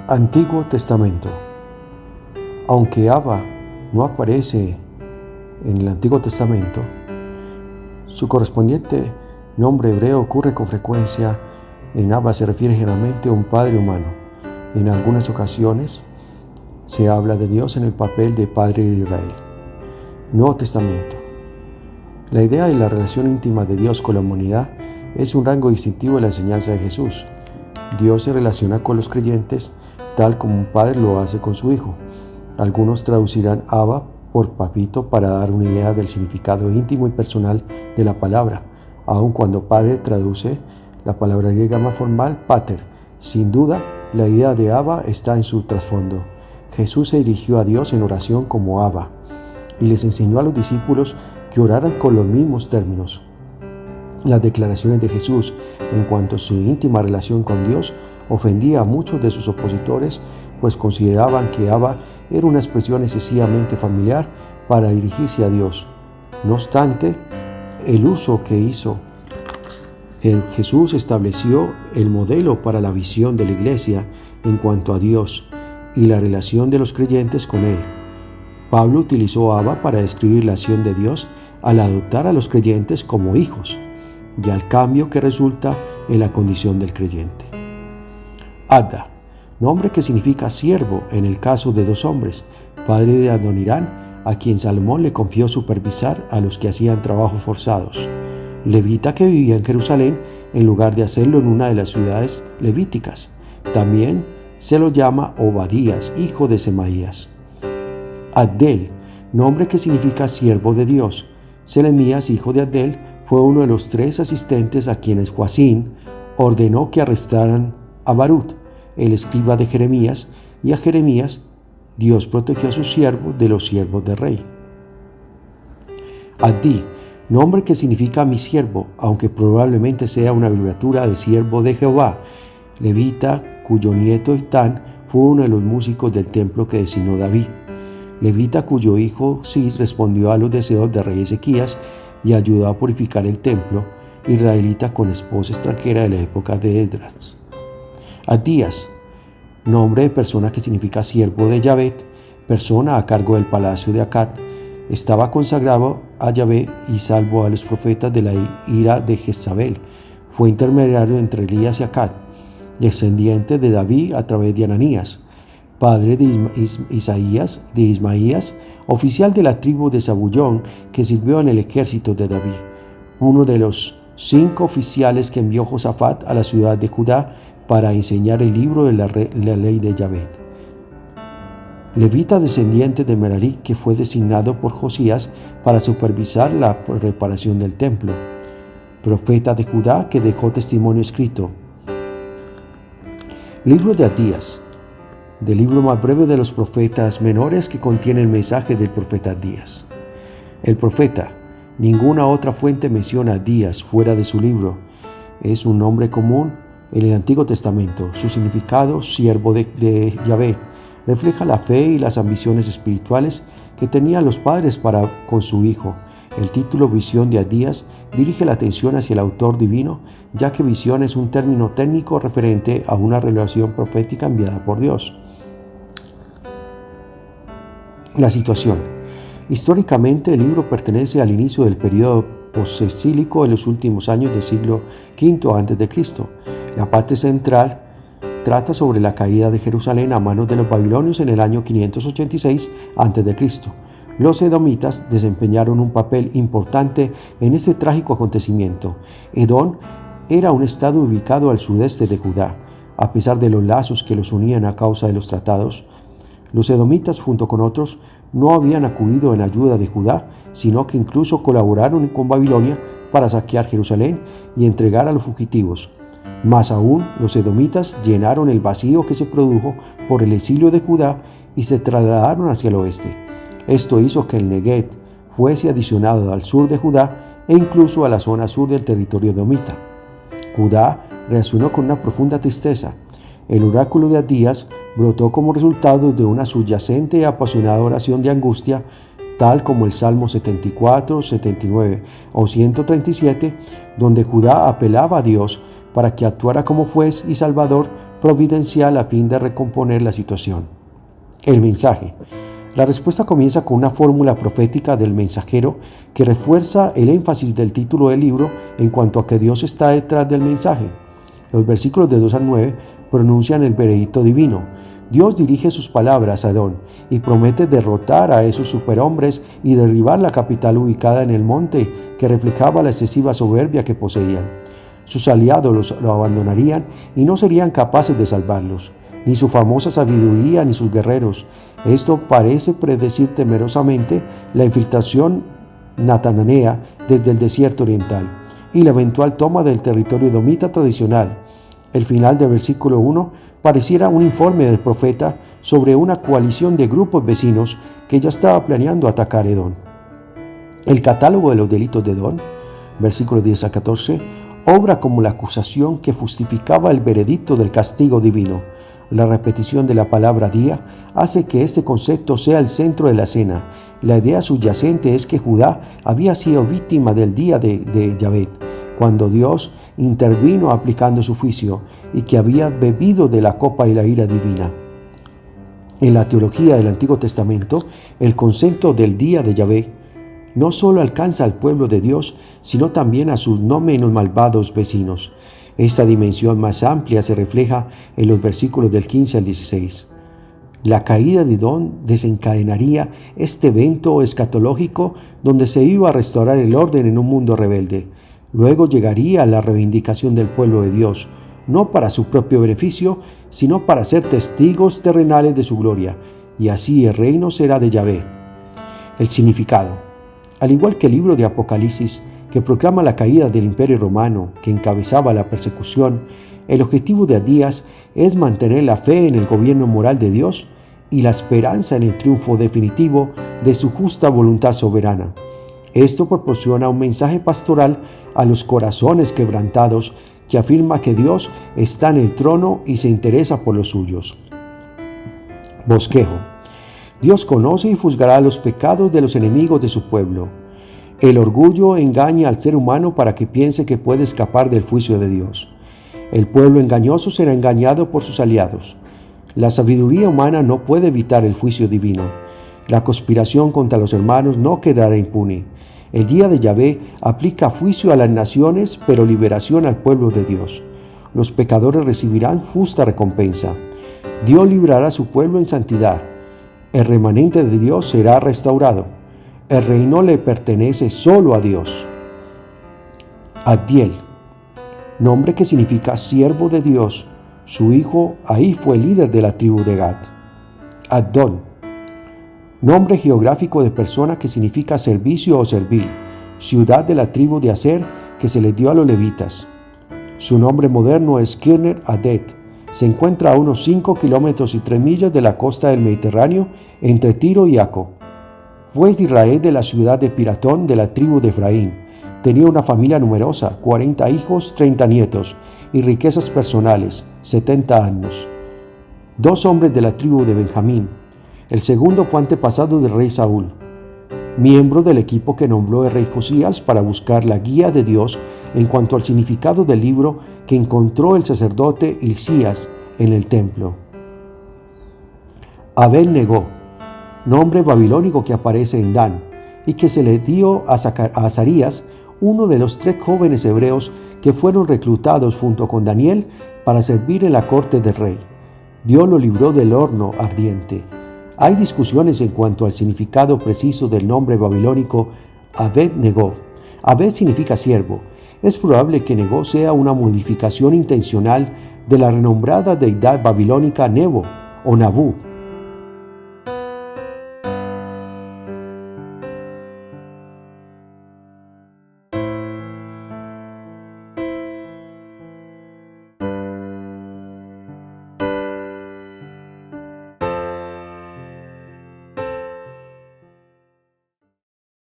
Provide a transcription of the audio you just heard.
Antiguo Testamento. Aunque Abba no aparece en el Antiguo Testamento, su correspondiente nombre hebreo ocurre con frecuencia. En Abba se refiere generalmente a un padre humano. En algunas ocasiones se habla de Dios en el papel de Padre de Israel. Nuevo Testamento. La idea de la relación íntima de Dios con la humanidad es un rasgo distintivo de la enseñanza de Jesús. Dios se relaciona con los creyentes tal como un padre lo hace con su hijo. Algunos traducirán Abba por papito para dar una idea del significado íntimo y personal de la palabra, aun cuando padre traduce la palabra griega más formal, pater. Sin duda, la idea de Abba está en su trasfondo. Jesús se dirigió a Dios en oración como Abba y les enseñó a los discípulos que oraran con los mismos términos. Las declaraciones de Jesús en cuanto a su íntima relación con Dios ofendía a muchos de sus opositores, pues consideraban que Abba era una expresión excesivamente familiar para dirigirse a Dios. No obstante, el uso que hizo Jesús estableció el modelo para la visión de la Iglesia en cuanto a Dios y la relación de los creyentes con Él. Pablo utilizó Abba para describir la acción de Dios al adoptar a los creyentes como hijos y al cambio que resulta en la condición del creyente. Adda, nombre que significa siervo en el caso de dos hombres, padre de Adonirán, a quien Salomón le confió supervisar a los que hacían trabajos forzados. Levita que vivía en Jerusalén en lugar de hacerlo en una de las ciudades levíticas. También se lo llama Obadías, hijo de Semaías. Abdel, nombre que significa siervo de Dios. Selemías, hijo de Abdel, fue uno de los 3 asistentes a quienes Joacín ordenó que arrestaran a Barut, el escriba de Jeremías, y a Jeremías Dios protegió a sus siervos de los siervos del rey. Addi, nombre que significa mi siervo, aunque probablemente sea una abreviatura de siervo de Jehová. Levita, cuyo nieto Etán fue uno de los músicos del templo que designó David. Levita, cuyo hijo Cis respondió a los deseos del rey Ezequías y ayudó a purificar el templo. Israelita con esposa extranjera de la época de Esdras. Abdías, nombre de persona que significa siervo de Yahvé, persona a cargo del palacio de Acad, estaba consagrado a Yahvé y salvó a los profetas de la ira de Jezabel. Fue intermediario entre Elías y Acad, descendiente de David a través de Ananías, padre de Ismaías, oficial de la tribu de Zabulón que sirvió en el ejército de David, uno de los 5 oficiales que envió Josafat a la ciudad de Judá para enseñar el libro de la ley de Yahvé. Levita, descendiente de Merari, que fue designado por Josías para supervisar la reparación del templo. Profeta de Judá que dejó testimonio escrito. Libro de Abdías, del libro más breve de los profetas menores que contiene el mensaje del profeta Abdías. El profeta, ninguna otra fuente menciona a Abdías fuera de su libro. Es un nombre común en el Antiguo Testamento. Su significado, siervo de Yahvé, refleja la fe y las ambiciones espirituales que tenían los padres para con su hijo. El título Visión de Abdías dirige la atención hacia el autor divino, ya que visión es un término técnico referente a una revelación profética enviada por Dios. La situación. Históricamente, el libro pertenece al inicio del período posexílico en los últimos años del siglo V a.C. La parte central trata sobre la caída de Jerusalén a manos de los babilonios en el año 586 a.C. Los edomitas desempeñaron un papel importante en este trágico acontecimiento. Edom era un estado ubicado al sudeste de Judá. A pesar de los lazos que los unían a causa de los tratados, los edomitas, junto con otros, no habían acudido en ayuda de Judá, sino que incluso colaboraron con Babilonia para saquear Jerusalén y entregar a los fugitivos. Más aún, los edomitas llenaron el vacío que se produjo por el exilio de Judá y se trasladaron hacia el oeste. Esto hizo que el Negev fuese adicionado al sur de Judá e incluso a la zona sur del territorio edomita. Judá reaccionó con una profunda tristeza. El oráculo de Abdías brotó como resultado de una subyacente y apasionada oración de angustia, tal como el Salmo 74, 79 o 137, donde Judá apelaba a Dios para que actuara como juez y salvador providencial a fin de recomponer la situación. El mensaje. La respuesta comienza con una fórmula profética del mensajero que refuerza el énfasis del título del libro en cuanto a que Dios está detrás del mensaje. Los versículos de 2 al 9 pronuncian el veredicto divino. Dios dirige sus palabras a Edom y promete derrotar a esos superhombres y derribar la capital ubicada en el monte que reflejaba la excesiva soberbia que poseían. Sus aliados lo abandonarían y no serían capaces de salvarlos, ni su famosa sabiduría ni sus guerreros. Esto parece predecir temerosamente la infiltración natananea desde el desierto oriental y la eventual toma del territorio edomita tradicional. El final del versículo 1 pareciera un informe del profeta sobre una coalición de grupos vecinos que ya estaba planeando atacar Edom. El catálogo de los delitos de Edom, versículos 10 a 14, obra como la acusación que justificaba el veredicto del castigo divino. La repetición de la palabra día hace que este concepto sea el centro de la escena. La idea subyacente es que Judá había sido víctima del día de Yahvé, cuando Dios intervino aplicando su juicio, y que había bebido de la copa y la ira divina. En la teología del Antiguo Testamento, el concepto del día de Yahvé no solo alcanza al pueblo de Dios, sino también a sus no menos malvados vecinos. Esta dimensión más amplia se refleja en los versículos del 15 al 16. La caída de Edom desencadenaría este evento escatológico donde se iba a restaurar el orden en un mundo rebelde. Luego llegaría la reivindicación del pueblo de Dios, no para su propio beneficio, sino para ser testigos terrenales de su gloria, y así el reino será de Yahvé. El significado. Al igual que el libro de Apocalipsis, que proclama la caída del Imperio Romano, que encabezaba la persecución, el objetivo de Abdías es mantener la fe en el gobierno moral de Dios y la esperanza en el triunfo definitivo de su justa voluntad soberana. Esto proporciona un mensaje pastoral a los corazones quebrantados que afirma que Dios está en el trono y se interesa por los suyos. Bosquejo. Dios conoce y juzgará los pecados de los enemigos de su pueblo. El orgullo engaña al ser humano para que piense que puede escapar del juicio de Dios. El pueblo engañoso será engañado por sus aliados. La sabiduría humana no puede evitar el juicio divino. La conspiración contra los hermanos no quedará impune. El día de Yahvé aplica juicio a las naciones, pero liberación al pueblo de Dios. Los pecadores recibirán justa recompensa. Dios librará a su pueblo en santidad. El remanente de Dios será restaurado. El reino le pertenece solo a Dios. Abdiel, nombre que significa siervo de Dios. Su hijo Ahí fue líder de la tribu de Gad. Adón, nombre geográfico de persona que significa servicio o servil, ciudad de la tribu de Aser que se le dio a los levitas. Su nombre moderno es Kirnet Adet. Se encuentra a unos 5 kilómetros y 3 millas de la costa del Mediterráneo entre Tiro y Aco. Fue de Israel de la ciudad de Piratón de la tribu de Efraín. Tenía una familia numerosa, 40 hijos, 30 nietos, y riquezas personales, 70 años. 2 hombres de la tribu de Benjamín. El segundo fue antepasado del rey Saúl, miembro del equipo que nombró el rey Josías para buscar la guía de Dios en cuanto al significado del libro que encontró el sacerdote Hilcías en el templo. Abed-Negó, nombre babilónico que aparece en Dan y que se le dio a Azarías, uno de los 3 jóvenes hebreos que fueron reclutados junto con Daniel para servir en la corte del rey. Dios lo libró del horno ardiente. Hay discusiones en cuanto al significado preciso del nombre babilónico Abed-Negó. Abed significa siervo. Es probable que Negó sea una modificación intencional de la renombrada deidad babilónica Nebo o Nabú,